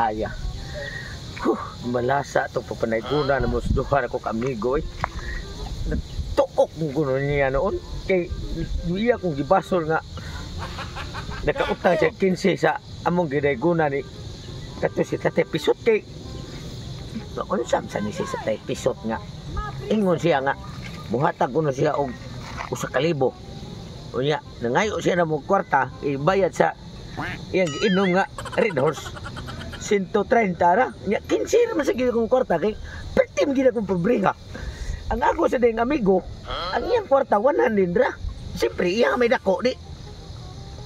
Aya. Malasa itong papanaygunan na musduhan ako ka-amigo eh. Natuok mong kuno niya noon. Kay iya kong gibasol nga nakautang siya 15 sa among ginaygunan ni kato si Tatay Pisot kay noon samsa ni si Tatay Pisot nga ingon siya nga buhatag kuno siya og 1,000. Unya nangayo siya na mong kwarta ibayad sa iyang giinom nga Red Horse 130 ra nya 15 man sa gid kong kwarta kay pertim gid akong pobrega. Ang ako sa ding amigo ang iyang kwarta 100 ra. Siyempre iya may dako di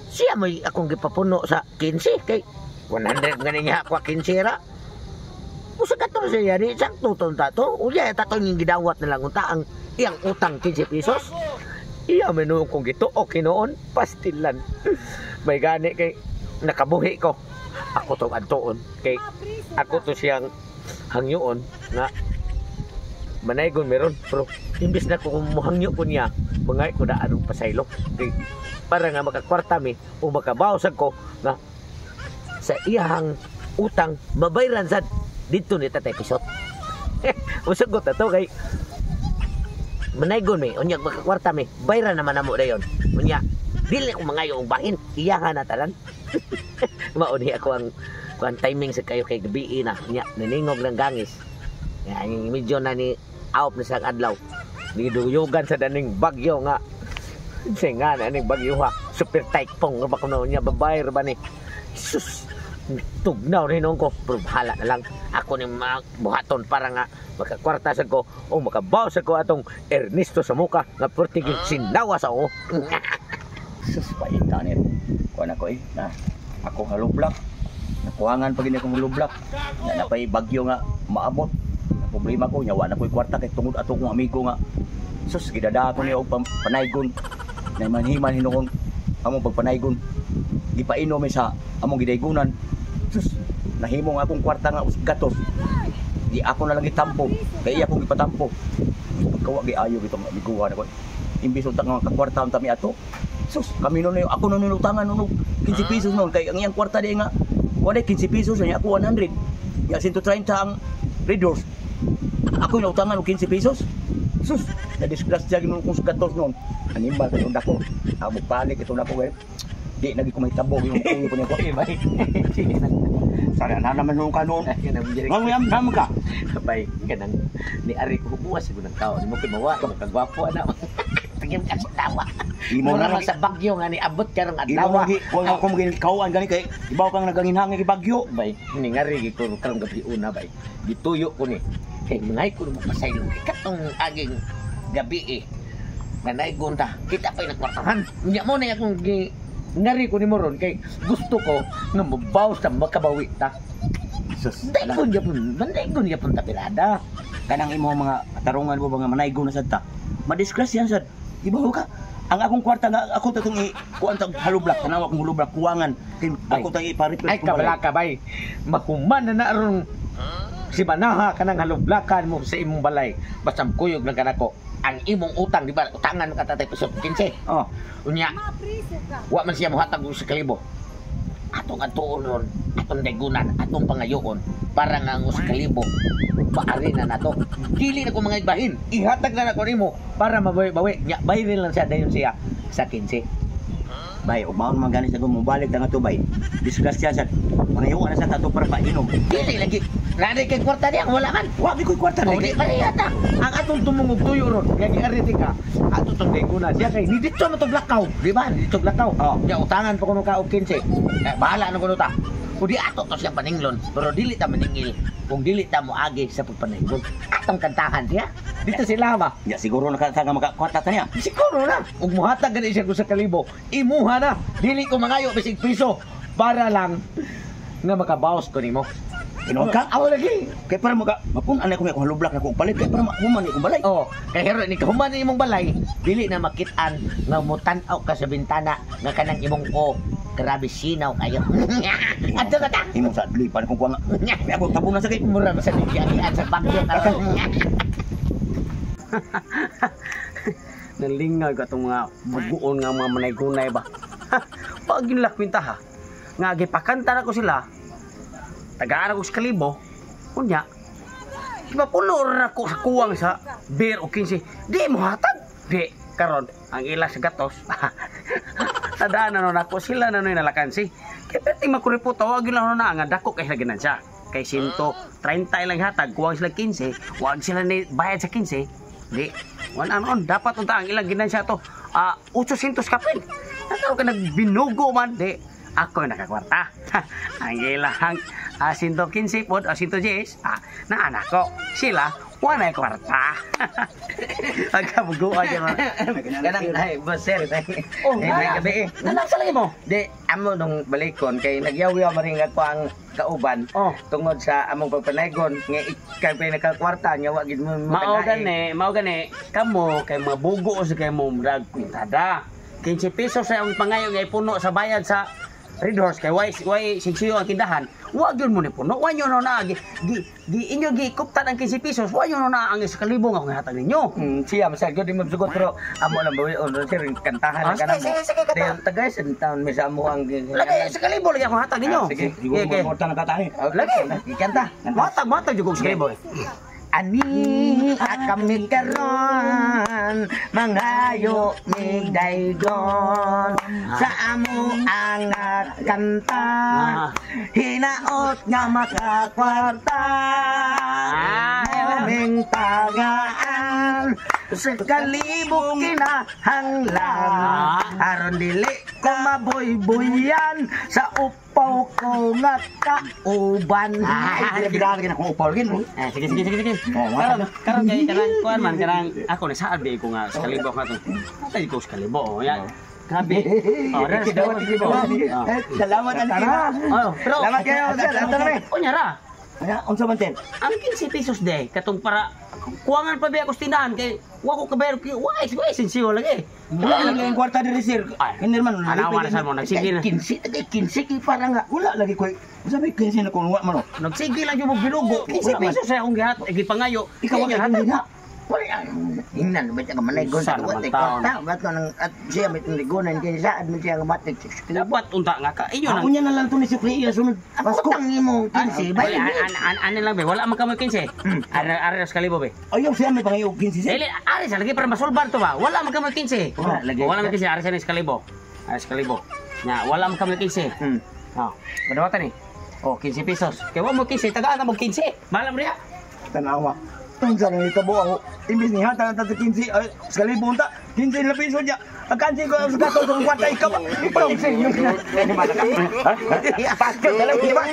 siya may akong gipapuno sa 15 kay 100 ganin niya ako 15 ra. Usa ka to siya di sakto ton tato. Unya tato ning gidawat na lang unta ang iyang utang 15 pesos. Iya menu kong gito okay noon pastilan. May gani kay nakabuhi ko. Ako tong adtoon kay ako to siyang hangyoon nga manaygon meron pero imbis na ko muhangyo ko niya bangay ko na anong pasaylo kay para nga makakwarta mi o makabawsag ko nga sa iyang utang mabayran sad dito ni Tatay Pisot. Usagot na to kay manaygon mi unya makakwarta mi bayran naman namo dayon unya dili ko mangayo og bahin iyahan na talan. Mauni ako ang timing sa kayo kay gabi na nya naningog ng gangis nga medyo na ni out na sa adlaw niduyugan sa daning bagyo nga singa na ning bagyo ha super typhoon nga bako niya babayar ba ni sus tugnaw rin ko pero bahala na lang ako ni buhaton para nga makakwarta sa ko o makabaw sa ko atong Ernesto sa muka nga portigil sinawa sa o. Sus paita ni kuan ako na ako halublak nakuhangan pag hindi akong halublak na napay bagyo nga maabot na problema ko nyawa na ko'y kwarta kay tungod ato kong amigo nga sus gidada ko niya og panaygon na manhiman hinungong among pagpanaygon gipainom sa among gidaygunan sus nahimo nga akong kwarta nga gatos di ako na lang itampo kay iya akong gipatampo pagkawa giayo gitong amiguhan ako imbis unta nga kakwarta unta mi ato sus kami nun ako nun utangan nun 15 pesos nun kay ang iyang kwarta di nga wala 15 pesos niya ako 100 ya 130 ang Red Horse ako yung utangan og 15 pesos sus na disgrasya ginon kung gatos nun animal ka tunda ko abo panik ito na ko eh di nagi ko may tabo yung tuyo ko niya ko Bay. sana na naman nung kanon ngam ngam ka Bay kanang ni ari ko buwas siguro ng tao mo kay mawa kagwapo na. Tingin ka sa tawa. Imo Mura na man sa bagyo nga ni abot karong imo adlaw. kung ako maging kauan gani kay ibaw kang naganginhangin gi bagyo Bay ni ngari gi ko karong gabi una bay. Gituyo ko ni. Kay mangay ko mo pasaylo katong aging gabi eh. Nanaygon ta. Kita pa'y nagkwartahan. Nya mo na akong ngari ko ni moron kay gusto ko nga mabaw sa makabawi ta. sus Daygon ya pun tapilada. kanang imo mga tarungan mo mga manaygon na sad ta madisgrasya sad ibaw ka ang akong kwarta nga ako tatong kuan tag halublak tanaw akong halublak kuwangan kay ako tag ipariplet Ay kabala ka bay. Makuman na naron si Banaha kanang halublakan mo sa imong balay. Basta kuyog lang kanako. Ang imong utang di ba utangan ka Tatay Pisot 15. oh Unya. Wa man siya mohatag og 1,000. Atong atuon atong daygunan, atong pangayoon para nga ang 1,000 paari na nato. Dili na ko mga ibahin. Ihatag na nako nimo para mabawi-bawi. Nya bayarin lang siya dayon siya sa 15. bay umaon man gani sa gumubalik na nga to bay disgrasya sad manayo na sa tato para painom Dili lagi. Nari kay kwarta diya wala man. wa bi koy kwarta Oh, na di parehata. Ang atong tumungog tuyo ron, nga giariti ka. Ato tong daygunan siya kay ni dito mo to Blackaw, di ba? Dito Blackaw. Oh. Ya utangan pa kuno ka og 15. Bahala na kuno ta. Kung di ato to siya paninglon, pero dili ta maningil. Kung dili ta mo agi sa pagpaninggon. Atong kantahan siya. Dito sila ba? ya siguro nakatanga makakwarta ta niya Siguro na. Ug muhatag gani siya ko sa 1,000. Imuha na. Dili ko mangayo bisig piso para lang nga makabawas ko nimo. inom ka Aw lagi. kay para mapun anay ko may halublak na ko palit kay para mahuman ni ko balay Oh, kay hero ni kahuman ni imong balay, dili na makit-an nga mutan-aw ka sa bintana nga kanang imong ko. Grabe sinaw kayo. Adto ka ta. imong sa lipan kung kuha nga may ako tabong na sakit Mura ba sa diyan sa bagyo karon. Nalingaw ka itong mga buguon nga mga manaygunay ba. Pag ginlakwinta ha, nga gipakanta na ko sila, tagaan ako sa kalibo. Kunya, diba puno rin ako sa kuwang sa beer o 15. Di mo hatag. Di, karon ang ila sa gatos. Tadaan na nun ako, sila na nun nalakansi. Kaya pwede makuripo, tawag yun lang na nga, dako kay laginan siya. Kay 130 lang hatag, kuwang sila 15, wag sila ni bayad sa 15. Di, ano, dapat unta ang ilang ginansya to, 800 kapin. Natawag ka nagbinugo man, di, ako yung nakakwarta. Ang ilang 115 po, 110, na anak ko, sila, wala yung kwarta. Pagkabuguan yun. Kanang ay boss sir. Oh, may gabi eh. Nanak sa mo? Di amo nung balikon kay nagyaw-yaw maringat ko ang kauban Oh. tungod sa among pagpanaygon nga ikay pinakakwarta nya wa gid mo Mao gani, kamo kay mabugo sa kay mo murag kwintada. 15 pesos sa ang pangayo nga puno sa bayad sa Red Horse kay way sinsiyo ang tindahan. Wa gyud mo ni puno. Wa nyo na gi inyo gi kuptan ang 15 pesos. Wa nyo na ang 1,000 nga hatag ninyo. siya masag gyud mo sugot pero amo lang bawi on sir kantahan ka na mo. Dahil tagay sa taon mi sa amo ang Lagi 1,000 lagi akong hatag ninyo. sige Okay. Siguro mo na katani. lagi ikanta. Matag jud kog 1,000. Ani kami karon manghayo mig daygon sa amo ang kanta hinaot nga makakwarta aming tagaan sa kalibong kinahanglan aron dili ko maboy-boyan sa upaw ko nga kauban. Pinagbilaan ka na kung upaw gin. Sige. Karon kay kuan man ako na sabi ko nga sa kalibo nga to. Patay ko sa kalibo. Yan. Grabe. Oh, ras Salamat pero Salamat kayo, sir. Salamat. Unya ra. Unsa man ten? Ang 15 pesos de katong para kuwangan pa biya ko tindahan kay wa ko kabayar ki wa sensiyo lagi. Wala lang yung kwarta diri sir. Ay, Hindi man. anawa na sa mo nagsige na. 15 para nga Wala lagi ko. Sabi ko sin ko wa man. Nagsige lang yung binugo. 15 pesos sa akong gihat gipangayo. Ikaw ang hatag na. wala ingnan ba ka manaygon sa Sana duwat man ko taon. ta bat ko nang at siya may tunigunan kay saan mo siya matik Dapat unta nga ka. Inyo Ako nang nya na lang to ni si Priya sunod. Pasko tang imo 15 bay ano lang be, wala man kamo 15. Ara sa kalibo be. Ayaw siya may pangayog 15 siya. Dili, ari sa lagi para masolbar to ba? Wala man kamo 15. Wala, lagi. Wala man 15 ari sa ni kalibo. Ari sa kalibo. Nya, wala man kamo 15. Oh, madawatan ni. Oh, 15 pesos. Kaya wa mo 15, tagaan ka mo 15. Malam riya. Tanawa. Tunsa na itabo ako. Imbis ni hatang tato 15 ay sekali punta 15 na piso niya. Akansi ko sa kato ng kwata ikaw. Ipalong sa inyo. Ini mana ka? Ha? Pasok dalam di ba?